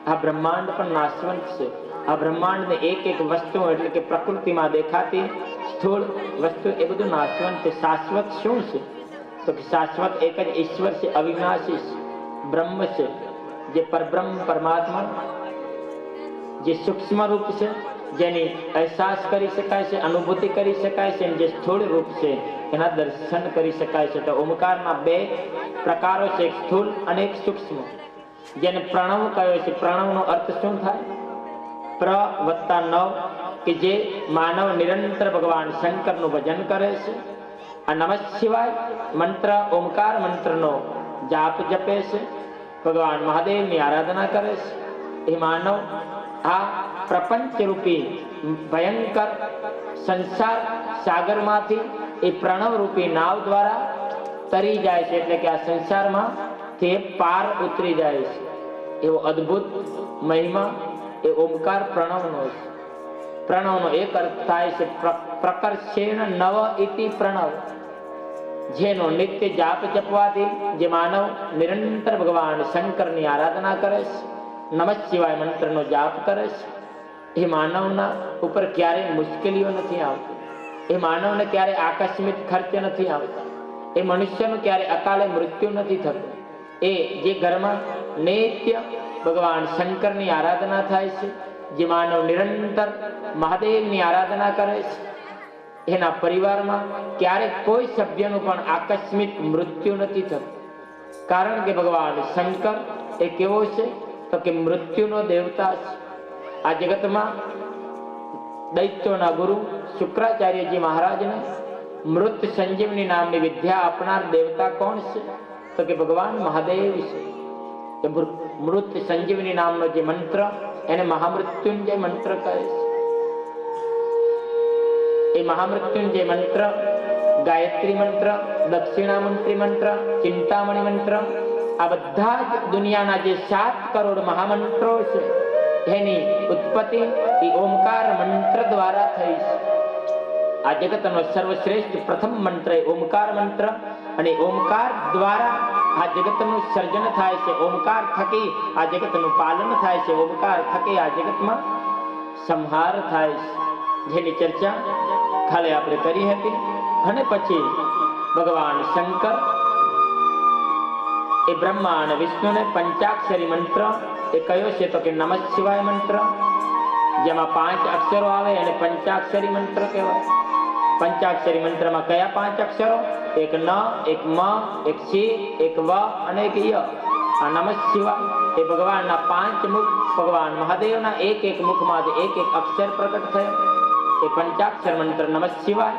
આ બ્રહ્માંડ પણ નાશવંત છે. આ બ્રહ્માંડને એક એક વસ્તુ એટલે કે પ્રકૃતિમાં દેખાતી સ્થૂળ વસ્તુ એ બધું નાશવંત છે. શાશ્વત શું છે? તો કે શાશ્વત એક જ ઈશ્વર છે, અવિનાશી છે, બ્રહ્મ છે, જે પરબ્રહ્મ પરમાત્મા, જે સૂક્ષ્મ રૂપ છે, જેની અહેસાસ કરી શકાય છે, અનુભૂતિ કરી શકાય છે, જે સ્થૂળ રૂપ છે એના દર્શન કરી શકાય છે. તો ઓમકારના બે પ્રકારો છે, એક સ્થૂળ અને એક સૂક્ષ્મ, જેને પ્રણવ કહ્યો છે. પ્રણવનો અર્થ શું થાય? પ્ર વત્તા નવ, કે જે માનવ નિરંતર ભગવાન શંકરનું ભજન કરે છે. આ નમઃ શિવાય મંત્ર, ઓમકાર મંત્રનો જાપ જપે છે, ભગવાન મહાદેવની આરાધના કરે છે. એ માનવ આ પ્રપંચ રૂપી ભયંકર સંસાર સાગરમાંથી એ પ્રણવ રૂપી નાવ દ્વારા તરી જાય છે, એટલે કે આ સંસારમાં તે પાર ઉતરી જાય છે. એવો અદ્ભુત મહિમા એ ઓમકાર પ્રણવનો છે. પ્રણવનો એક અર્થ થાય છે પ્રકર્ષેણ નવ ઇતિ પ્રણવ, જેનો નિત્ય જાપ જપવાથી જે માનવ નિરંતર ભગવાન શંકરની આરાધના કરે છે, નમઃ શિવાય મંત્રનો જાપ કરે છે, એ માનવના ઉપર ક્યારેય મુશ્કેલીઓ નથી આવતી. એ માનવને ક્યારે આકસ્મિક ખર્ચ નથી આવતા. એ મનુષ્યનું ક્યારે અકાળે મૃત્યુ નથી થતું. એ જે ઘરમાં નિત્ય ભગવાન શંકરની આરાધના થાય છે, જે માનવ નિરંતર મહાદેવની આરાધના કરે છે, એના પરિવારમાં ક્યારેક કોઈ સભ્યનું પણ આકસ્મિક મૃત્યુ નથી થતું. કારણ કે ભગવાન શંકર એ કેવો છે? તો કે મૃત્યુનો દેવતા છે. આ જગતમાં દૈત્યોના ગુરુ શુક્રાચાર્યજી મહારાજને મૃત સંજીવની નામની વિદ્યા આપનાર દેવતા કોણ છે? તો કે ભગવાન મહાદેવ છે. મૃત સંજીવની નામનો જે મંત્ર એને મહામૃત્યુંજય મંત્ર કહે છે. એ મહામૃત્યુંજય મંત્ર, ગાયત્રી મંત્ર, દક્ષિણામંત્રી મંત્ર, ચિંતામણી મંત્ર, આ બધા જ દુનિયાના જે 7 કરોડ મહામંત્રો છે એની ઉત્પત્તિ એ ઓમકાર મંત્ર દ્વારા થઈ છે. આ જગતનો સર્વશ્રેષ્ઠ પ્રથમ મંત્ર એ ઓમકાર મંત્ર, અને ઓમકાર દ્વારા આ જગતનું સર્જન થાય છે. ઓમકાર થકી આ જગતનું પાલન થાય છે. ઓમકાર થકી આ જગતમાં સંહાર થાય છે, જેની ચર્ચા કાલે આપણે કરી હતી. અને પછી ભગવાન શંકર એ બ્રહ્મા અને વિષ્ણુને પંચાક્ષરી મંત્ર એ કયો છે? તો કે નમઃ શિવાય મંત્ર, જેમાં 5 અક્ષરો આવે એને પંચાક્ષરી મંત્ર કહેવાય. પંચાક્ષરી મંત્રમાં કયા 5 અક્ષરો? એક ન, એક મ, એક શિ, એક વ અને એક ય. આ નમઃ શિવાય એ ભગવાનના 5 મુખ, ભગવાન મહાદેવના એક એક મુખમાંથી એક એક અક્ષર પ્રગટ થયો. એ પંચાક્ષર મંત્ર નમઃ શિવાય,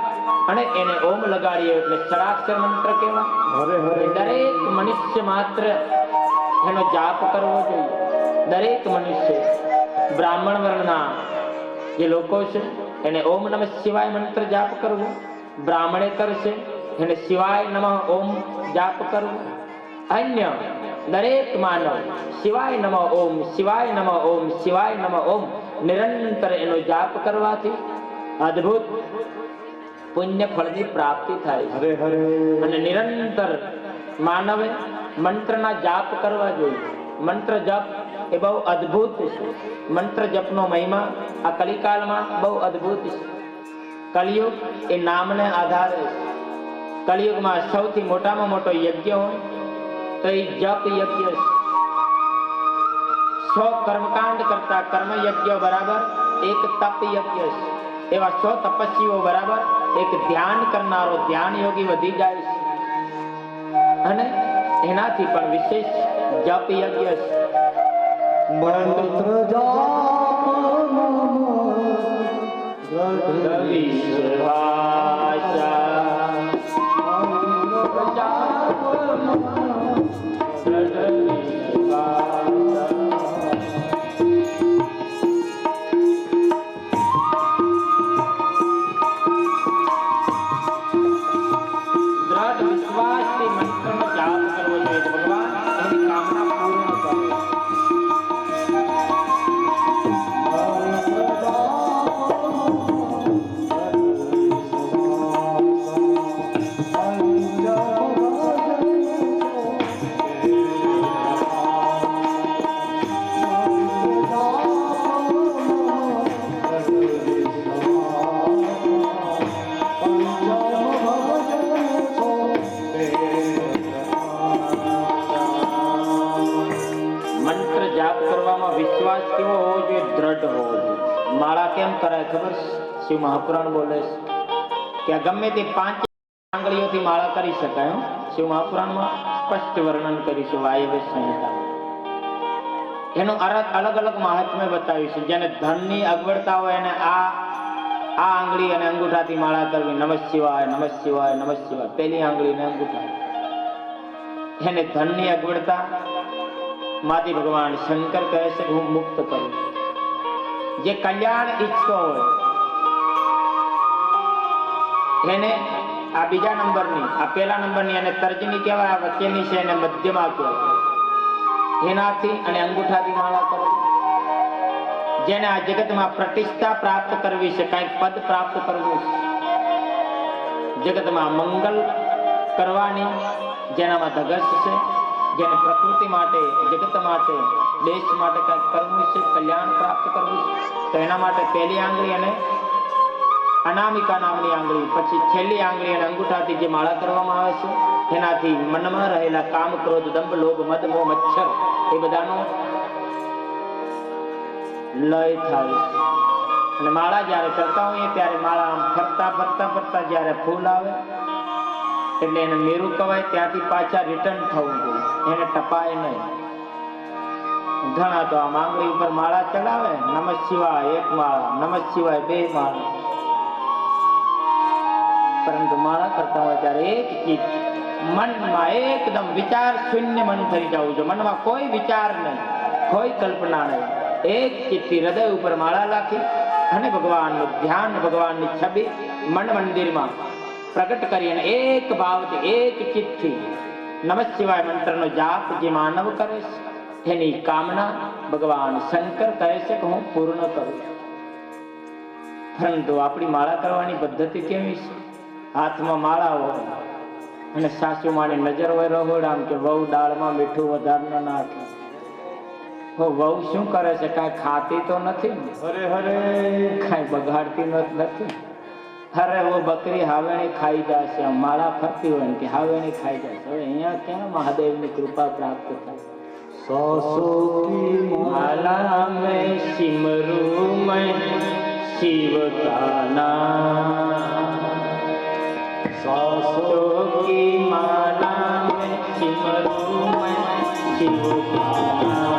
અને એને ઓમ લગાડીએ એટલે ષડાક્ષર મંત્ર કહેવાય. દરેક મનુષ્ય માત્ર એનો જાપ કરવો જોઈએ. દરેક મનુષ્ય, બ્રાહ્મણ વર્ણના જે લોકો છે એને ઓમ નમઃ શિવાય મંત્ર જાપ કરવો. બ્રાહ્મણે કરશે એને શિવાય નમઃ ઓમ જાપ કરવો. અન્ય દરેક માનવ શિવાય નમઃ ઓમ, શિવાય નમઃ ઓમ, શિવાય નમઃ ઓમ નિરંતર એનો જાપ કરવાથી અદ્ભુત પુણ્ય ફળની પ્રાપ્તિ થાય છે. અને નિરંતર માનવે મંત્રના જાપ કરવા જોઈએ. મંત્ર જપ એ બહુ અદ્ભુત છે. મંત્ર જપનો મહિમા આ કલિકાળમાં બહુ અદ્ભુત છે. કલિયુગ એ નામને આધારે છે. કલિયુગમાં સૌથી મોટામાં મોટો યજ્ઞ હોય તો એ જપ યજ્ઞ છે. 100 કર્મકાંડ કરતા કર્મયજ્ઞ બરાબર એક તપ યજ્ઞ છે. એવા 100 તપસ્વીઓ બરાબર એક ધ્યાન કરનારો ધ્યાન યોગી વધી જાય છે. અને એનાથી પણ વિશેષ જપ યજ્ઞ છે. મંત્ર જાપ વિશ્વાસ કેવો હોવો જોઈએ? દ્રઢ હોવો જોઈએ. માળા કેમ કરાય ખબર? શિવ મહાપુરાણ બોલે છે કે ગમે તે 5 આંગળીઓથી માળા કરી શકાય. શિવ મહાપુરાણમાં સ્પષ્ટ વર્ણન કરીશું. વાયવ્ય સંહિતા એનો અર્થ અલગ અલગ મહાત્મ્ય બતાવ્યું છે. જેને ધનની અગવડતા હોય એને આ આંગળી અને અંગૂઠાથી માળા કરવી. નમઃ શિવાય, નમઃ શિવાય, નમઃ શિવાય. પેલી આંગળી ને અંગૂઠા. એને ધનની અગવડતા માથી ભગવાન શંકર કહે છે હું મુક્ત કરું. જે કલ્યાણ ઈચ્છતો હોય એને આ બીજા નંબરની, આ પહેલા નંબરની અને તર્જની કહેવાય, આ વચ્ચેની છે એને મધ્યમાં કહેવાય. એનાથી અને અંગૂઠાથી માળા કરો. જેને આ જગતમાં પ્રતિષ્ઠા પ્રાપ્ત કરવી છે, કંઈક પદ પ્રાપ્ત કરવું છે, જગતમાં મંગલ કરવાની, જેનામાં ધગશ છે, જેને પ્રકૃતિ માટે, જગત માટે, દેશ માટે કંઈક કરવું છે, કલ્યાણ પ્રાપ્ત કરવું છે, તો એના માટે પહેલી આંગળી અને અનામિકા નામની આંગળી, પછી છેલ્લી આંગળી અને અંગૂઠાથી જે માળા કરવામાં આવે છે, એનાથી મનમાં રહેલા કામ, ક્રોધ, દંભ, લોભ, મદ, મોહ, મચ્છર એ બધાનો લય થાય છે. અને માળા જ્યારે કરતા હોઈએ ત્યારે માળા આમ ફરતા ફરતા ફરતા જ્યારે ફૂલ આવે એટલે એને મેરુ કહેવાય. ત્યાંથી પાછા રિટર્ન થવું જોઈએ, એને ટપાય નહીં. ઘણા તો આમ આંગળી ઉપર માળા ચડાવે, નમઃ શિવાય 1 માળા, નમઃ શિવાય 2 માળા, પરંતુ માળા કરતા હોય ત્યારે એક ચિત્ત મનમાં એકદમ વિચાર શૂન્ય મન થઈ જવું જોઈએ. મનમાં કોઈ વિચાર નહીં, કોઈ કલ્પના નહીં. એક ચિત્તથી હૃદય ઉપર માળા રાખી અને ભગવાનનું ધ્યાન, ભગવાનની છબી મન મંદિરમાં પ્રગટ કરી અને એક ભાવથી, એક ચિત્તથી નમઃ શિવાય મંત્રનો જાપ જે માનવ કરે છે એની કામના ભગવાન શંકર કહે છે કે હું પૂર્ણ કરું. પરંતુ આપણી માળા કરવાની પદ્ધતિ કેવી છે? હાથમાં માળા હોય અને સાસુ માની નજર હોય રહોડામ કે વહુ દાળમાં મીઠું વધારે ન નાખે. વહુ શું કરે છે? કાંઈ ખાતી તો નથી, હરે હરે કાંઈ બગાડતી નથી. અરે વો બકરી હાવેણી ખાઈ જશે. માળા ફરતી હોય ને કે હાવેણી ખાઈ જશે. હવે અહીંયા ક્યાં મહાદેવની કૃપા પ્રાપ્ત થાય? સાસો કી माला में सिमरू मैं शिव का नाम, सासों की माला में सिमरू मैं शिव का नाम।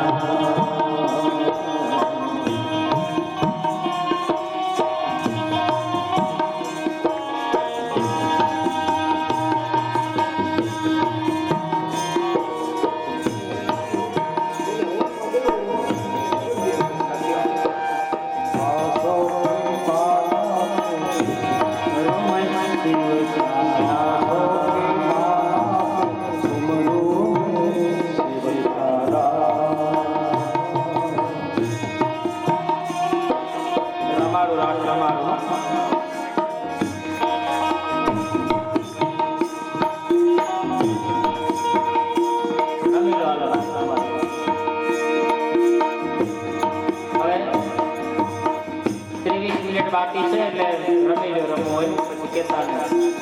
બાકી છે એટલે રમી લો, રમો હોય પછી કેતા નહીં.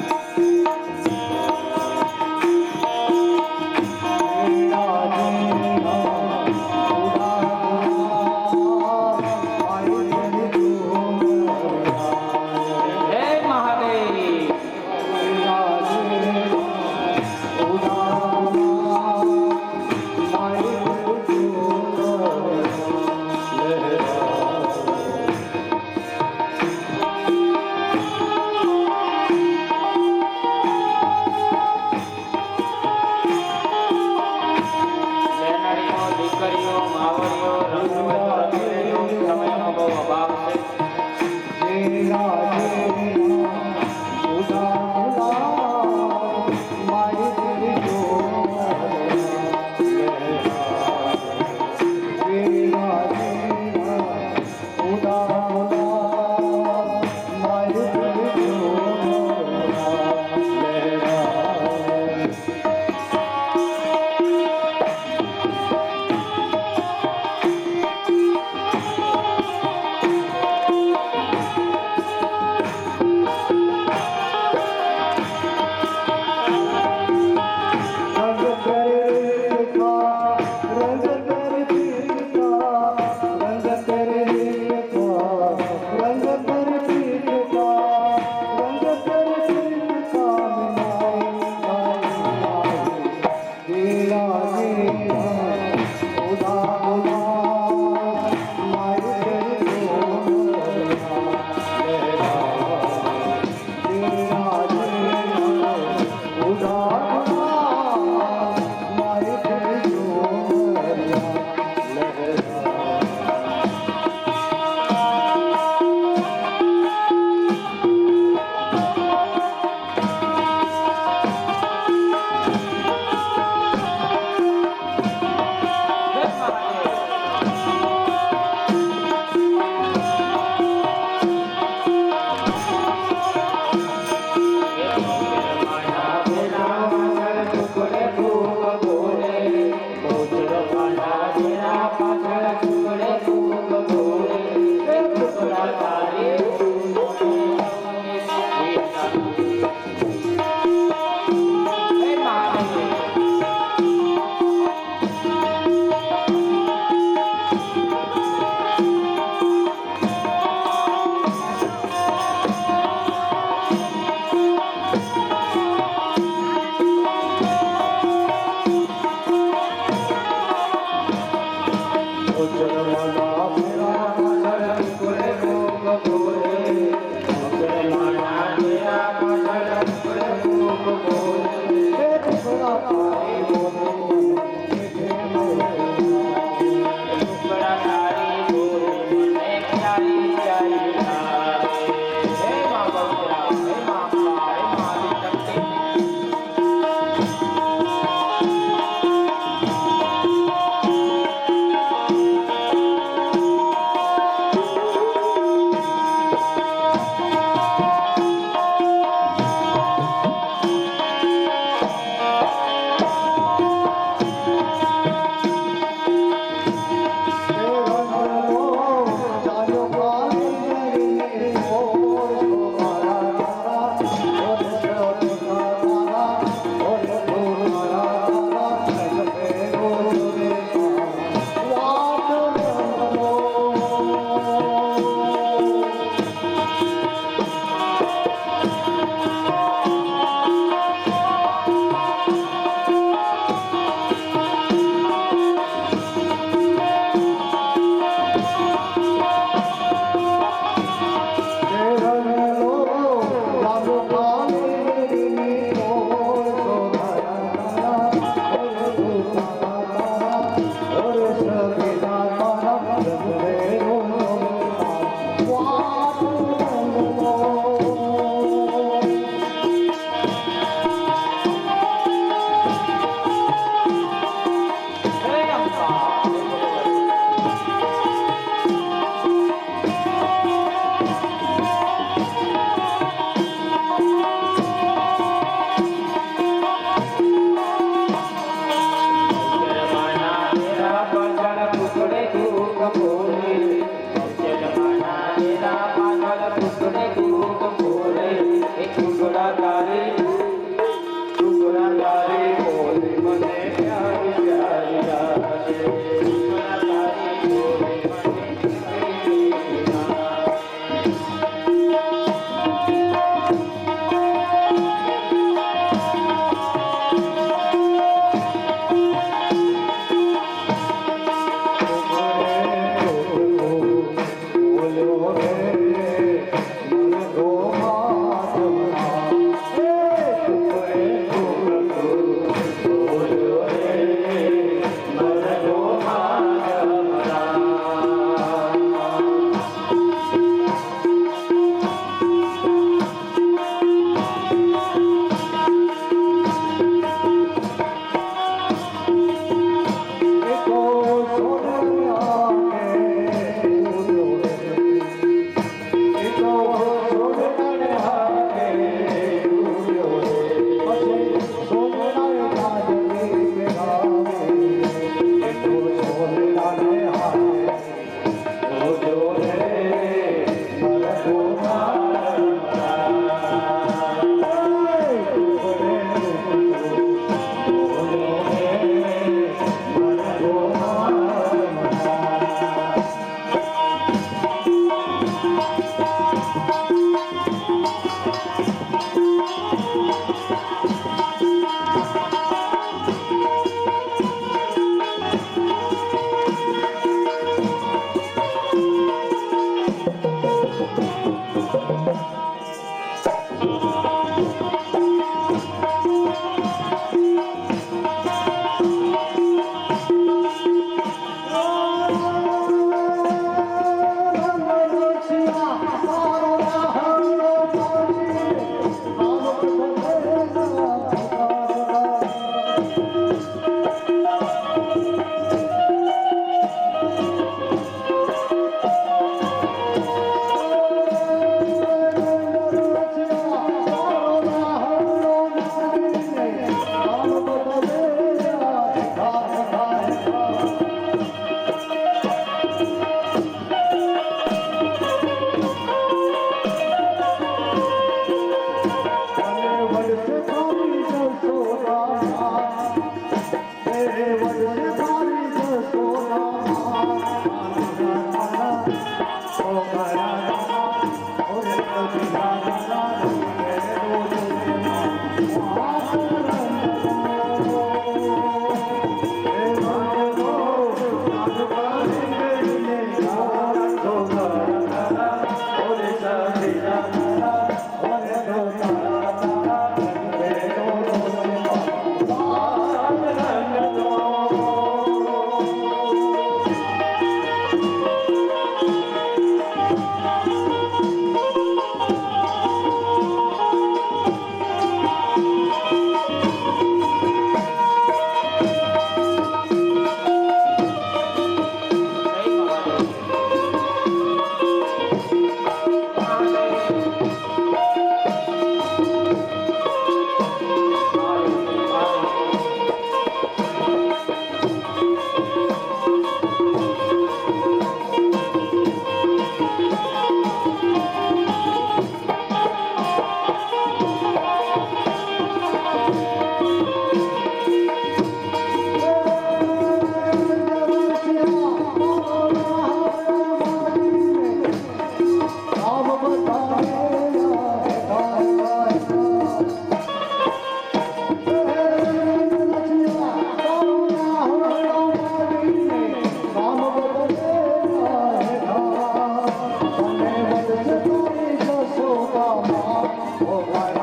Oh, my